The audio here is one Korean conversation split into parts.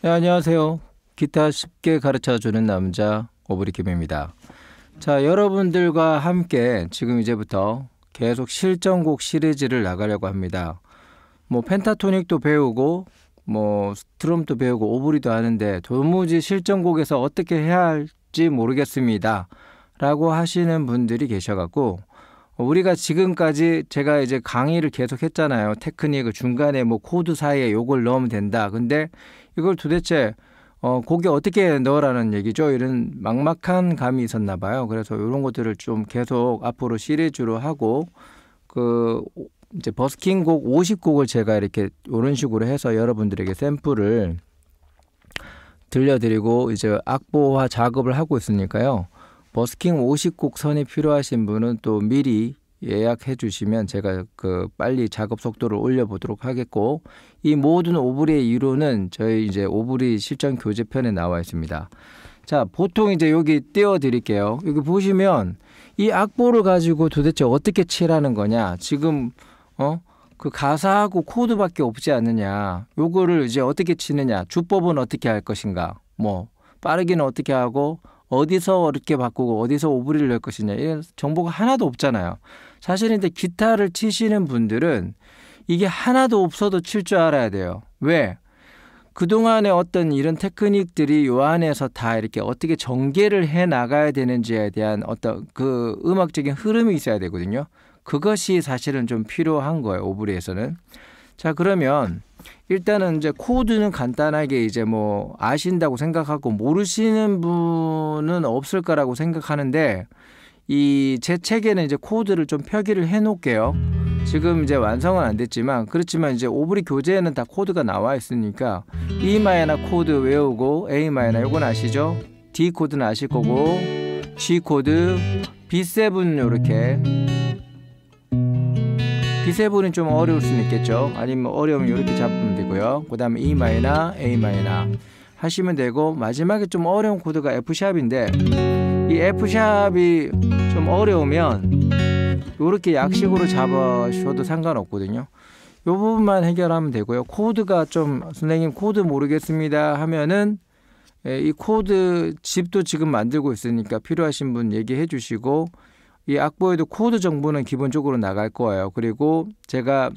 네, 안녕하세요. 기타 쉽게 가르쳐주는 남자 오브리킴입니다. 자, 여러분들과 함께 지금 이제부터 계속 실전곡 시리즈를 나가려고 합니다. 뭐 펜타토닉도 배우고 뭐 스트럼도 배우고 오브리도 하는데 도무지 실전곡에서 어떻게 해야 할지 모르겠습니다 라고 하시는 분들이 계셔갖고, 우리가 지금까지 제가 이제 강의를 계속 했잖아요. 테크닉을 중간에 뭐 코드 사이에 요걸 넣으면 된다. 근데 이걸 도대체 곡에 어떻게 넣으라는 얘기죠. 이런 막막한 감이 있었나 봐요. 그래서 이런 것들을 좀 계속 앞으로 시리즈로 하고, 이제 버스킹 곡 50곡을 제가 이렇게 이런 식으로 해서 여러분들에게 샘플을 들려드리고 이제 악보화 작업을 하고 있으니까요. 버스킹 50곡 선이 필요하신 분은 또 미리 예약해 주시면 제가 빨리 작업 속도를 올려보도록 하겠고, 이 모든 오브리의 이론은 저희 이제 오브리 실전 교재편에 나와 있습니다. 자, 보통 이제 여기 띄워 드릴게요. 여기 보시면 이 악보를 가지고 도대체 어떻게 칠하는 거냐, 지금 그 가사하고 코드밖에 없지 않느냐, 요거를 이제 어떻게 치느냐, 주법은 어떻게 할 것인가, 뭐 빠르기는 어떻게 하고 어디서 이렇게 바꾸고 어디서 오브리를 넣을 것이냐, 이런 정보가 하나도 없잖아요. 사실 근데 기타를 치시는 분들은 이게 하나도 없어도 칠 줄 알아야 돼요. 왜? 그동안의 어떤 이런 테크닉들이 요 안에서 다 이렇게 어떻게 전개를 해 나가야 되는지에 대한 어떤 그 음악적인 흐름이 있어야 되거든요. 그것이 사실은 좀 필요한 거예요, 오브리에서는. 자, 그러면 일단은 이제 코드는 간단하게 이제 뭐 아신다고 생각하고 모르시는 분은 없을 거라고 생각하는데, 이 제 책에는 이제 코드를 좀 표기를 해 놓을게요. 지금 이제 완성은 안 됐지만, 그렇지만 이제 오브리 교재에는 다 코드가 나와 있으니까 E 마이너 코드 외우고, A 마이너 요건 아시죠? D 코드는 아실 거고, G 코드, B7 요렇게. B7은 좀 어려울 수는 있겠죠. 아니면 어려우면 이렇게 잡으면 되고요. 그 다음에 E 마이너, A 마이너 하시면 되고, 마지막에 좀 어려운 코드가 F샵인데, 이 F샵이 좀 어려우면 이렇게 약식으로 잡으셔도 상관없거든요. 이 부분만 해결하면 되고요. 코드가 좀 선생님 코드 모르겠습니다 하면은 이 코드 집도 지금 만들고 있으니까 필요하신 분 얘기해 주시고, 이 악보에도 코드 정보는 기본적으로 나갈 거예요. 그리고 제가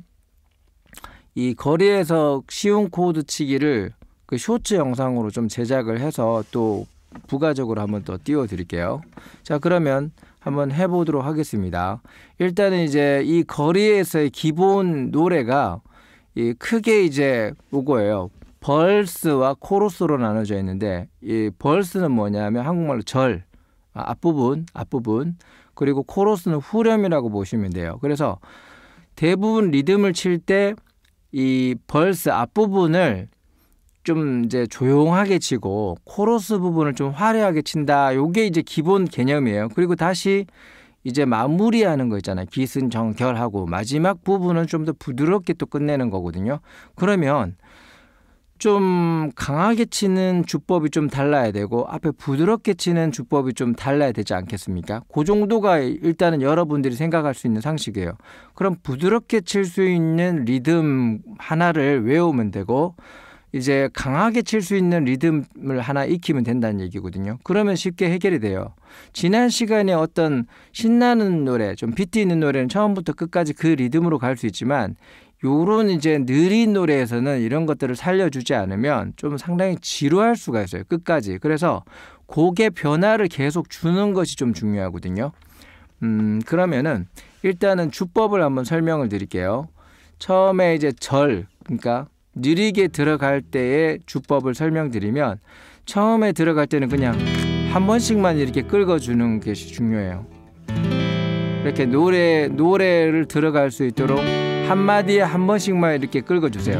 이 거리에서 쉬운 코드 치기를 그 쇼츠 영상으로 좀 제작을 해서 또 부가적으로 한번 더 띄워 드릴게요. 자, 그러면 한번 해보도록 하겠습니다. 일단은 이제 이 거리에서의 기본 노래가 크게 이제 요거예요. 벌스와 코러스로 나눠져 있는데, 이 벌스는 뭐냐면 한국말로 절, 앞부분, 그리고 코러스는 후렴이라고 보시면 돼요. 그래서 대부분 리듬을 칠 때 이 벌스 앞부분을 좀 이제 조용하게 치고 코러스 부분을 좀 화려하게 친다. 요게 이제 기본 개념이에요. 그리고 다시 이제 마무리하는 거 있잖아요. 기승전결하고 마지막 부분은 좀 더 부드럽게 또 끝내는 거거든요. 그러면 좀 강하게 치는 주법이 좀 달라야 되고, 앞에 부드럽게 치는 주법이 좀 달라야 되지 않겠습니까? 그 정도가 일단은 여러분들이 생각할 수 있는 상식이에요. 그럼 부드럽게 칠 수 있는 리듬 하나를 외우면 되고, 이제 강하게 칠 수 있는 리듬을 하나 익히면 된다는 얘기거든요. 그러면 쉽게 해결이 돼요. 지난 시간에 어떤 신나는 노래, 좀 비트 있는 노래는 처음부터 끝까지 그 리듬으로 갈 수 있지만, 요런 이제 느린 노래에서는 이런 것들을 살려주지 않으면 좀 상당히 지루할 수가 있어요, 끝까지. 그래서 곡의 변화를 계속 주는 것이 좀 중요하거든요. 그러면은 일단은 주법을 한번 설명을 드릴게요. 처음에 이제 그러니까 느리게 들어갈 때의 주법을 설명드리면, 처음에 들어갈 때는 그냥 한 번씩만 이렇게 긁어주는 것이 중요해요. 이렇게 노래를 들어갈 수 있도록 한마디에 한 번씩만 이렇게 긁어주세요.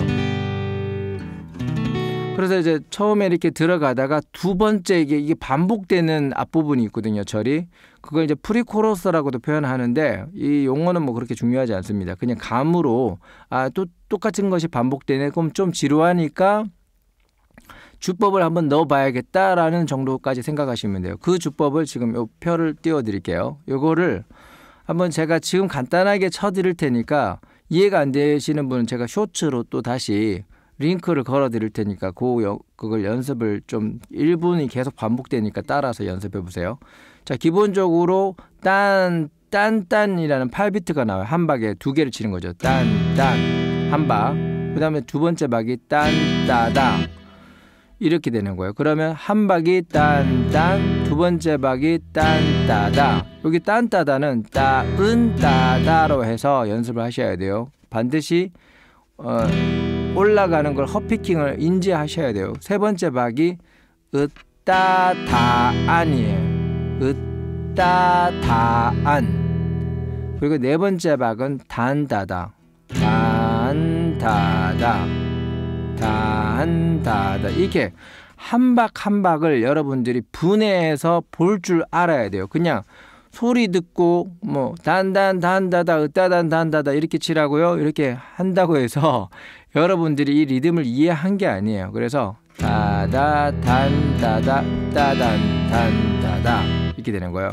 그래서 이제 처음에 이렇게 들어가다가 두 번째 이게 반복되는 앞부분이 있거든요, 절이. 그걸 이제 프리코러스라고도 표현하는데, 이 용어는 뭐 그렇게 중요하지 않습니다. 그냥 감으로, 또 똑같은 것이 반복되네. 그럼 좀 지루하니까 주법을 한번 넣어봐야겠다라는 정도까지 생각하시면 돼요. 그 주법을 지금 요 표를 띄워드릴게요. 요거를 한번 제가 지금 간단하게 쳐드릴 테니까 이해가 안 되시는 분은 제가 쇼츠로 또 다시 링크를 걸어 드릴 테니까 그걸 연습을 좀 1분이 계속 반복되니까 따라서 연습해 보세요. 자, 기본적으로 딴딴이라는 8비트가 나와요. 한 박에 2개를 치는 거죠. 딴딴 한 박. 그 다음에 두 번째 박이 딴따다 이렇게 되는 거예요. 그러면 한 박이 딴딴, 두 번째 박이 딴따다. 여기 딴따다는 따은따다로 해서 연습을 하셔야 돼요. 반드시 올라가는 걸 헛피킹을 인지하셔야 돼요. 세 번째 박이 으따다안이에요. 으따다안. 그리고 네 번째 박은 단다다. 단다다. 이렇게 한 박 한 박을 여러분들이 분해해서 볼 줄 알아야 돼요. 그냥 소리 듣고 뭐 단다다 으따단다다 이렇게 치라고요. 이렇게 한다고 해서 여러분들이 이 리듬을 이해한 게 아니에요. 그래서 다다 단다다 따단 단다다 이렇게 되는 거예요.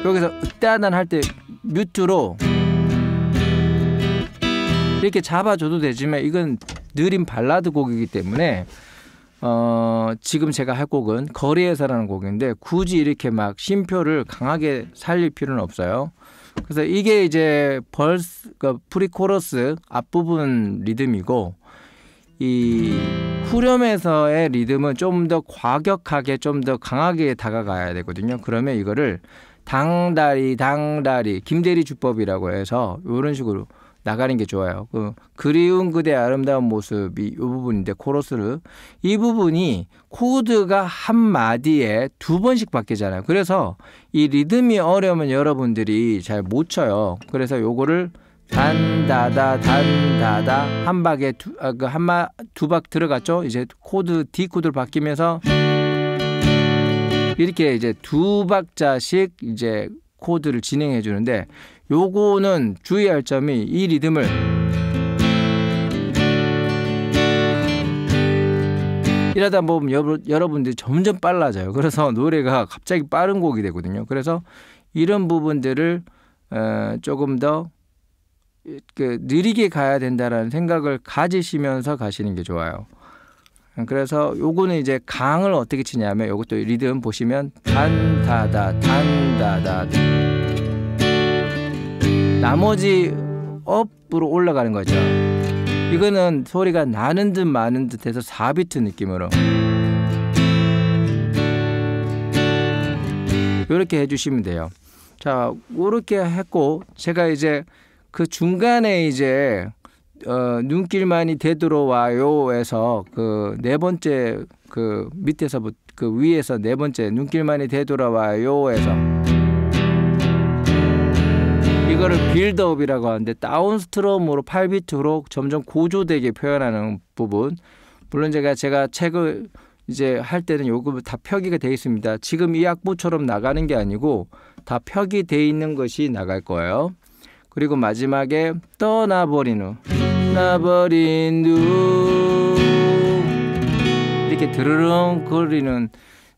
여기서 으따단 할 때 뮤트로 이렇게 잡아줘도 되지만 이건 느린 발라드 곡이기 때문에 지금 제가 할 곡은 거리에서라는 곡인데 굳이 이렇게 막 심표를 강하게 살릴 필요는 없어요. 그래서 이게 이제 프리코러스 앞부분 리듬이고 이 후렴에서의 리듬은 좀 더 과격하게 좀 더 강하게 다가가야 되거든요. 그러면 이거를 당다리 김대리 주법이라고 해서 이런 식으로 나가는 게 좋아요. 그리운 그대 아름다운 모습이 이 부분인데 코러스를 이 부분이 코드가 한 마디에 2번씩 바뀌잖아요. 그래서 이 리듬이 어려우면 여러분들이 잘 못 쳐요. 그래서 요거를 단다다 한 박에 두 박 들어갔죠. 이제 코드 D 코드로 바뀌면서 이렇게 이제 2박자씩 이제 코드를 진행해 주는데 요거는 주의할 점이 이 리듬을 이러다 보면 여러분들이 점점 빨라져요. 그래서 노래가 갑자기 빠른 곡이 되거든요. 그래서 이런 부분들을 조금 더 느리게 가야 된다라는 생각을 가지시면서 가시는 게 좋아요. 그래서 요거는 이제 강을 어떻게 치냐면 요것도 리듬 보시면 단다다 나머지 업으로 올라가는 거죠. 이거는 소리가 나는 듯 마는 듯 해서 4비트 느낌으로 이렇게 해주시면 돼요. 자, 이렇게 했고 제가 이제 그 중간에 이제 눈길만이 되돌아와요에서 그 네 번째 그 밑에서부터 그 위에서 네 번째 눈길만이 되돌아와요에서 이거를 빌드업이라고 하는데 다운스트럼으로 8비트로 점점 고조되게 표현하는 부분. 물론 제가 책을 이제 할 때는 요거 다 표기가 되어 있습니다. 지금 이 악보처럼 나가는 게 아니고 다 표기되어 있는 것이 나갈 거예요. 그리고 마지막에 떠나버린 후 이렇게 드르릉 거리는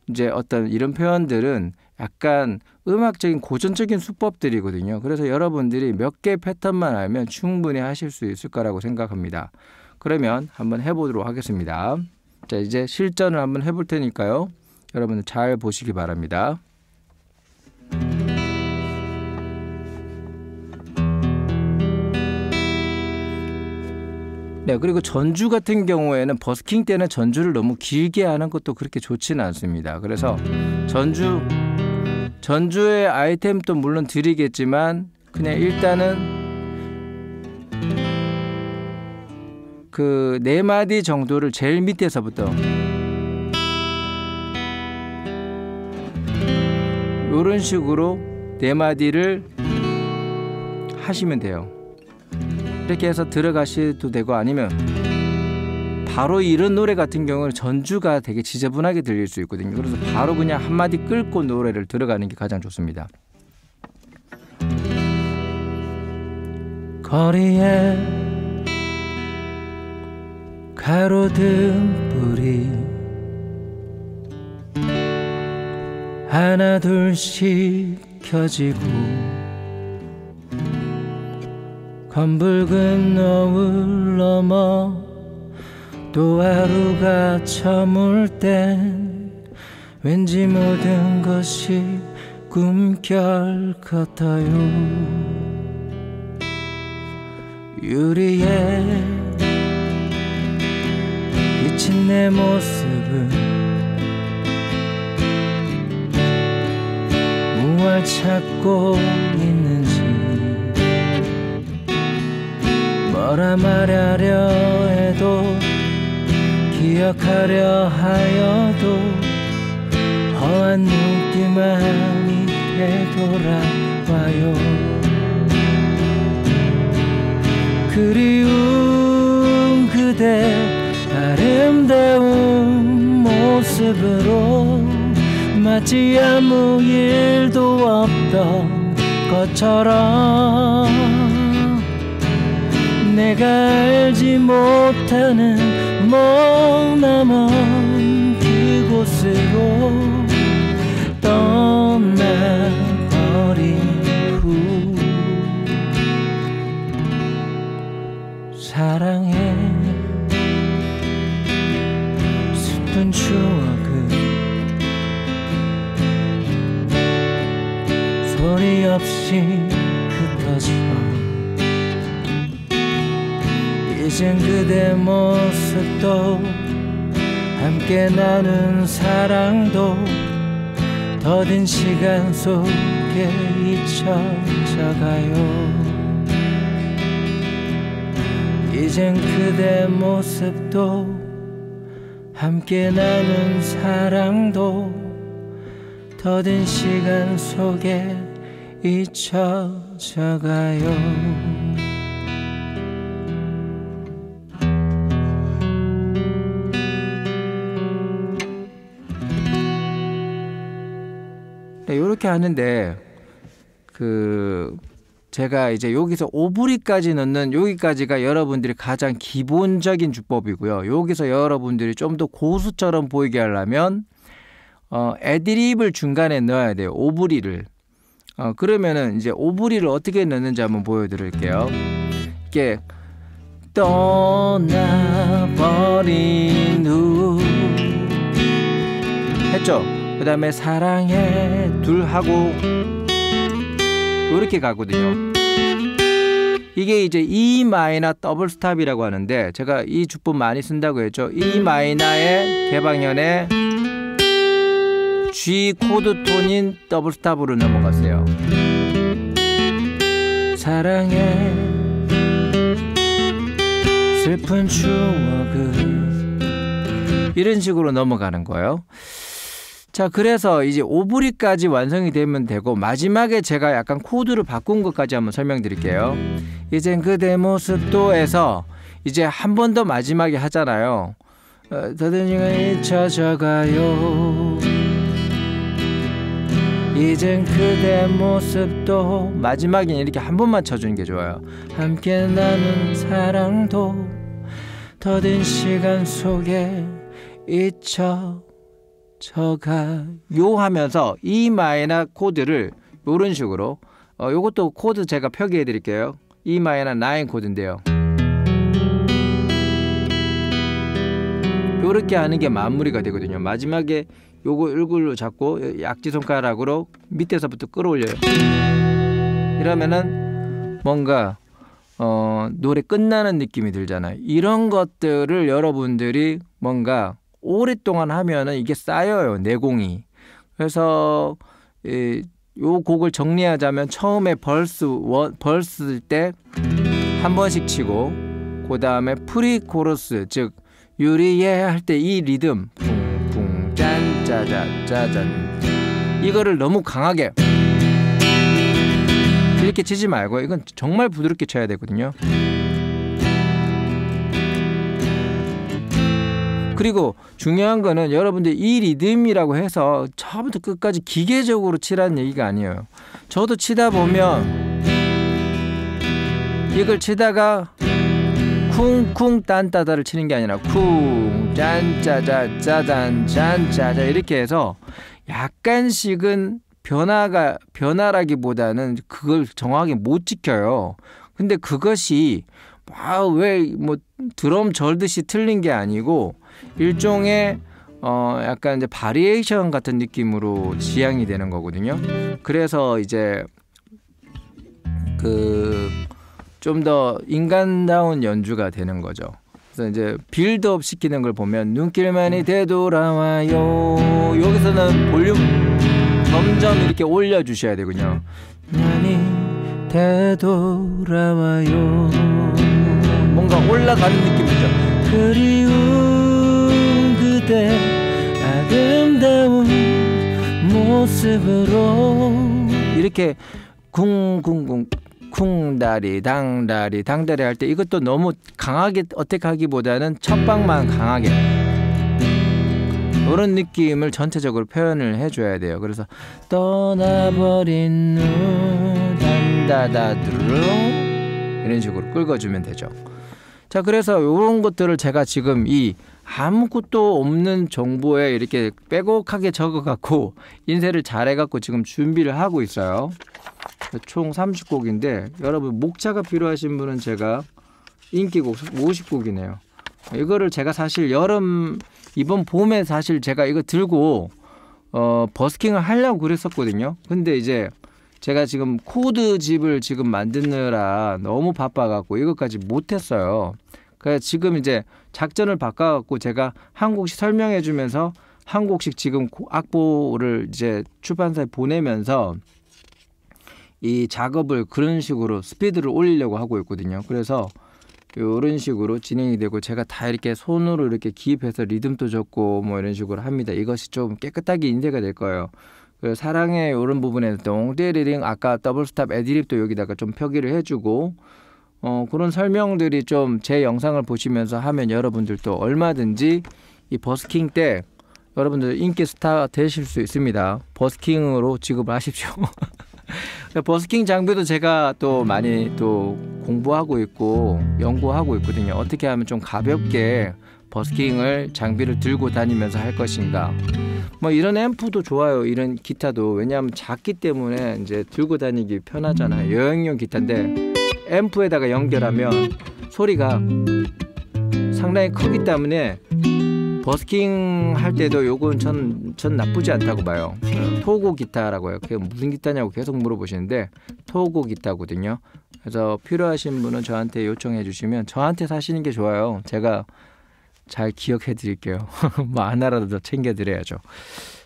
이제 어떤 이런 표현들은 약간 음악적인 고전적인 수법들이거든요. 그래서 여러분들이 몇 개 패턴만 알면 충분히 하실 수 있을 거라고 생각합니다. 그러면 한번 해보도록 하겠습니다. 자, 이제 실전을 한번 해볼 테니까요. 여러분들 잘 보시기 바랍니다. 네, 그리고 전주 같은 경우에는 버스킹 때는 전주를 너무 길게 하는 것도 그렇게 좋지는 않습니다. 그래서 전주의 아이템도 물론 드리겠지만 그냥 일단은 그 4마디 정도를 제일 밑에서부터 이런 식으로 4마디를 하시면 돼요. 이렇게 해서 들어가셔도 되고 아니면 바로 이런 노래 같은 경우는 전주가 되게 지저분하게 들릴 수 있거든요. 그래서 바로 그냥 한마디 끌고 노래를 들어가는 게 가장 좋습니다. 거리에 가로등불이 하나 둘씩 켜지고 검붉은 노을 넘어 또 하루가 저물 땐 왠지 모든 것이 꿈결 같아요. 유리에 비친 내 모습은 무얼 찾고 있는지, 뭐라 말하려 해도 기억하려 하여도 허한 눈길만이 되돌아와요. 그리운 그대 아름다운 모습으로 마치 아무 일도 없던 것처럼 내가 알지 못하는 머나먼 그곳으로 떠나버린 후 사랑해 슬픈 추억은 소리 없이 흩어져 이젠 그대 모습도 함께 나눈 사랑도 더딘 시간 속에 잊혀져가요. 이젠 그대 모습도 함께 나눈 사랑도 더딘 시간 속에 잊혀져가요. 이렇게 하는데 제가 이제 여기서 오브리까지 넣는 여기까지가 여러분들이 가장 기본적인 주법이고요. 여기서 여러분들이 좀 더 고수처럼 보이게 하려면 애드립을 중간에 넣어야 돼요. 오브리를. 그러면은 이제 오브리를 어떻게 넣는지 한번 보여드릴게요. 이게 떠나버린 후 했죠? 그 다음에 사랑해 둘 하고 이렇게 가거든요. 이게 이제 E 마이너 더블 스탑이라고 하는데 제가 이 주법 많이 쓴다고 했죠. E 마이너의 개방현에 G 코드 톤인 더블 스탑으로 넘어갔어요. 사랑해 슬픈 추억은 이런 식으로 넘어가는 거예요. 자, 그래서 이제 오브리까지 완성이 되면 되고 마지막에 제가 약간 코드를 바꾼 것까지 한번 설명드릴게요. 이젠 그대 모습도에서 이제 한 번 더 마지막에 하잖아요. 더딘 시간 잊혀져가요. 이젠 그대 모습도 마지막엔 이렇게 한 번만 쳐주는 게 좋아요. 함께 나눈 사랑도 더딘 시간 속에 잊혀져가요 하면서 E 마이너 코드를 이런 식으로 요것도 코드 제가 표기해 드릴게요. E 마이너 9 코드인데요. 요렇게 하는 게 마무리가 되거든요. 마지막에 요거 얼굴로 잡고 약지손가락으로 밑에서부터 끌어올려요. 이러면은 뭔가 노래 끝나는 느낌이 들잖아요. 이런 것들을 여러분들이 뭔가 오랫동안 하면은 이게 쌓여요. 내공이. 그래서 요 곡을 정리하자면 처음에 벌스 때 한 번씩 치고 그 다음에 프리 코러스 즉 유리에 할 때 이 리듬 쿵쿵 짠짜자 짜잔 이거를 너무 강하게 이렇게 치지 말고 이건 정말 부드럽게 쳐야 되거든요. 그리고 중요한 거는 여러분들 이 리듬이라고 해서 처음부터 끝까지 기계적으로 치라는 얘기가 아니에요. 저도 치다 보면 이걸 치다가 쿵쿵 딴따다를 치는 게 아니라 쿵 짠짜자 짜잔 짠짜자 이렇게 해서 약간씩은 변화라기보다는 그걸 정확하게 못 지켜요. 근데 그것이 왜 뭐 드럼 절듯이 틀린 게 아니고 일종의 약간 이제 바리에이션 같은 느낌으로 지향이 되는 거거든요. 그래서 이제 그 좀 더 인간다운 연주가 되는 거죠. 그래서 이제 빌드업 시키는 걸 보면 눈길만이 되돌아와요. 여기서는 볼륨 점점 이렇게 올려주셔야 되군요. 많이 되돌아와요. 뭔가 올라가는 느낌이죠. 그리운 그대 아름다운 모습으로 이렇게 쿵쿵쿵 쿵다리 당다리 할 때 이것도 너무 강하게 어택하기보다는 첫 방만 강하게 이런 느낌을 전체적으로 표현을 해줘야 돼요. 그래서 떠나버린 눈 단다다드릉 이런 식으로 끌어주면 되죠. 자, 그래서 이런 것들을 제가 지금 이 아무것도 없는 정보에 이렇게 빼곡하게 적어갖고 인쇄를 잘해갖고 지금 준비를 하고 있어요. 총 30곡인데 여러분 목차가 필요하신 분은 제가 인기곡 50곡이네요. 이거를 제가 사실 이번 봄에 사실 제가 이거 들고 버스킹을 하려고 그랬었거든요. 근데 이제 제가 지금 코드집을 지금 만드느라 너무 바빠갖고 이것까지 못했어요. 그래서 지금 이제 작전을 바꿔갖고 제가 한 곡씩 설명해주면서 한 곡씩 지금 악보를 이제 출판사에 보내면서 이 작업을 그런 식으로 스피드를 올리려고 하고 있거든요. 그래서 이런 식으로 진행이 되고 제가 다 이렇게 손으로 이렇게 기입해서 리듬도 적고 뭐 이런 식으로 합니다. 이것이 좀 깨끗하게 인쇄가 될 거예요. 그래서 사랑의 이런 부분에서 동데리링 아까 더블스탑 애드립도 여기다가 좀 표기를 해주고 그런 설명들이 좀 제 영상을 보시면서 하면 여러분들도 얼마든지 이 버스킹 때 여러분들 인기 스타 되실 수 있습니다. 버스킹으로 지급을 하십시오. 버스킹 장비도 제가 또 많이 또 공부하고 있고 연구하고 있거든요. 어떻게 하면 좀 가볍게 버스킹을 장비를 들고 다니면서 할 것인가. 뭐 이런 앰프도 좋아요. 이런 기타도 왜냐하면 작기 때문에 이제 들고 다니기 편하잖아요. 여행용 기타인데 앰프에다가 연결하면 소리가 상당히 크기 때문에 버스킹 할 때도 요건 전 나쁘지 않다고 봐요. 토고 기타라고 해요. 그게 무슨 기타냐고 계속 물어보시는데 토고 기타거든요. 그래서 필요하신 분은 저한테 요청해 주시면 저한테 사시는 게 좋아요. 제가 잘 기억해 드릴게요. 뭐 하나라도 챙겨 드려야죠.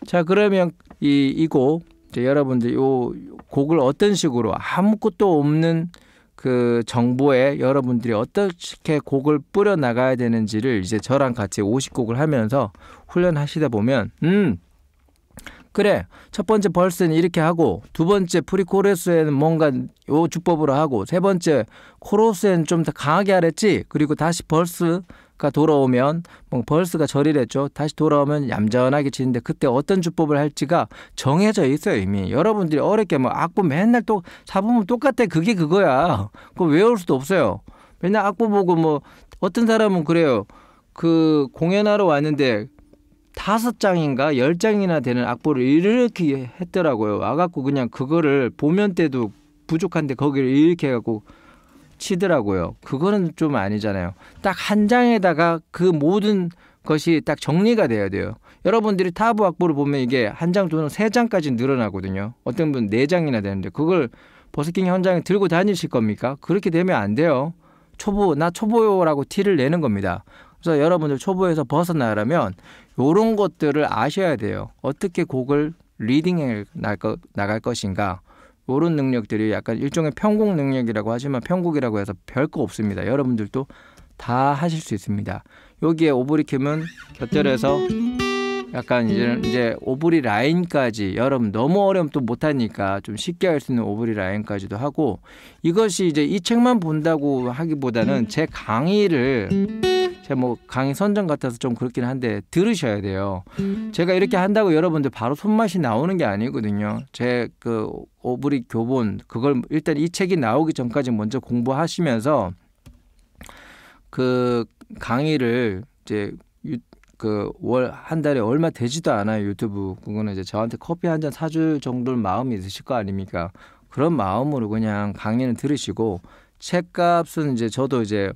자, 그러면 이 곡 여러분들 요 곡을 어떤 식으로 아무것도 없는 그 정보에 여러분들이 어떻게 곡을 뿌려 나가야 되는지를 이제 저랑 같이 50곡을 하면서 훈련하시다 보면 그래 첫 번째 벌스는 이렇게 하고 두 번째 프리코러스에는 뭔가 요 주법으로 하고 세 번째 코러스에는 좀 더 강하게 하랬지. 그리고 다시 벌스가 돌아오면 뭐 벌스가 절이랬죠. 다시 돌아오면 얌전하게 치는데 그때 어떤 주법을 할지가 정해져 있어요. 이미 여러분들이 어렵게 뭐 악보 맨날 또 사보면 똑같아. 그게 그거야. 그거 외울 수도 없어요. 맨날 악보 보고 뭐 어떤 사람은 그래요. 그 공연하러 왔는데 5장인가 10장이나 되는 악보를 이렇게 했더라고요. 와갖고 그냥 그거를 보면 때도 부족한데 거기를 이렇게 해갖고 치더라고요. 그거는 좀 아니잖아요. 딱 한 장에다가 그 모든 것이 딱 정리가 돼야 돼요. 여러분들이 타브 악보를 보면 이게 한 장 또는 3장까지 늘어나거든요. 어떤 분은 4장이나 되는데 그걸 버스킹 현장에 들고 다니실 겁니까? 그렇게 되면 안 돼요. 나 초보라고 티를 내는 겁니다. 그래서 여러분들 초보에서 벗어나려면 이런 것들을 아셔야 돼요. 어떻게 곡을 리딩해 나갈 것인가. 이런 능력들이 약간 일종의 편곡 능력이라고 하지만 편곡이라고 해서 별거 없습니다. 여러분들도 다 하실 수 있습니다. 여기에 오브리킴은 곁들여서 약간 이제 오브리 라인까지 여러분 너무 어려우면 또 못하니까 좀 쉽게 할 수 있는 오브리 라인까지도 하고 이것이 이제 이 책만 본다고 하기보다는 제 강의를 제가 뭐 강의 선정 같아서 좀 그렇긴 한데 들으셔야 돼요. 제가 이렇게 한다고 여러분들 바로 손맛이 나오는 게 아니거든요. 제 그 오브리 교본 그걸 일단 이 책이 나오기 전까지 먼저 공부하시면서 그 강의를 이제 그 한 달에 얼마 되지도 않아요. 유튜브 그거는 이제 저한테 커피 한 잔 사줄 정도는 마음이 있으실 거 아닙니까? 그런 마음으로 그냥 강의는 들으시고 책값은 이제 저도 이제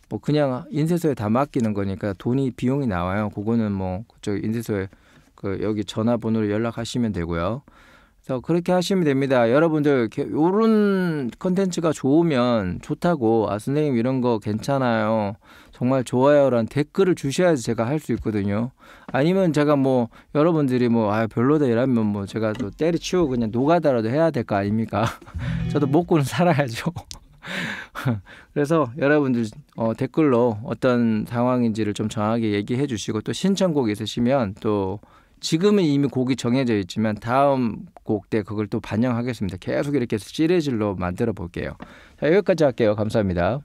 뭐 그냥 인쇄소에 다 맡기는 거니까 돈이 비용이 나와요. 그거는 뭐 그쪽 인쇄소에 그 여기 전화번호로 연락하시면 되고요. 그래서 그렇게 하시면 됩니다. 여러분들 이런 컨텐츠가 좋으면 좋다고 선생님 이런 거 괜찮아요. 정말 좋아요라는 댓글을 주셔야지 제가 할 수 있거든요. 아니면 제가 뭐 여러분들이 뭐 별로다 이러면 뭐 제가 또 때려치우고 그냥 노가다라도 해야 될 거 아닙니까? 저도 먹고는 살아야죠. 그래서 여러분들 댓글로 어떤 상황인지를 좀 정확하게 얘기해 주시고 또 신청곡 있으시면 또 지금은 이미 곡이 정해져 있지만 다음 곡 때 그걸 또 반영하겠습니다. 계속 이렇게 시리즈로 만들어 볼게요. 자, 여기까지 할게요. 감사합니다.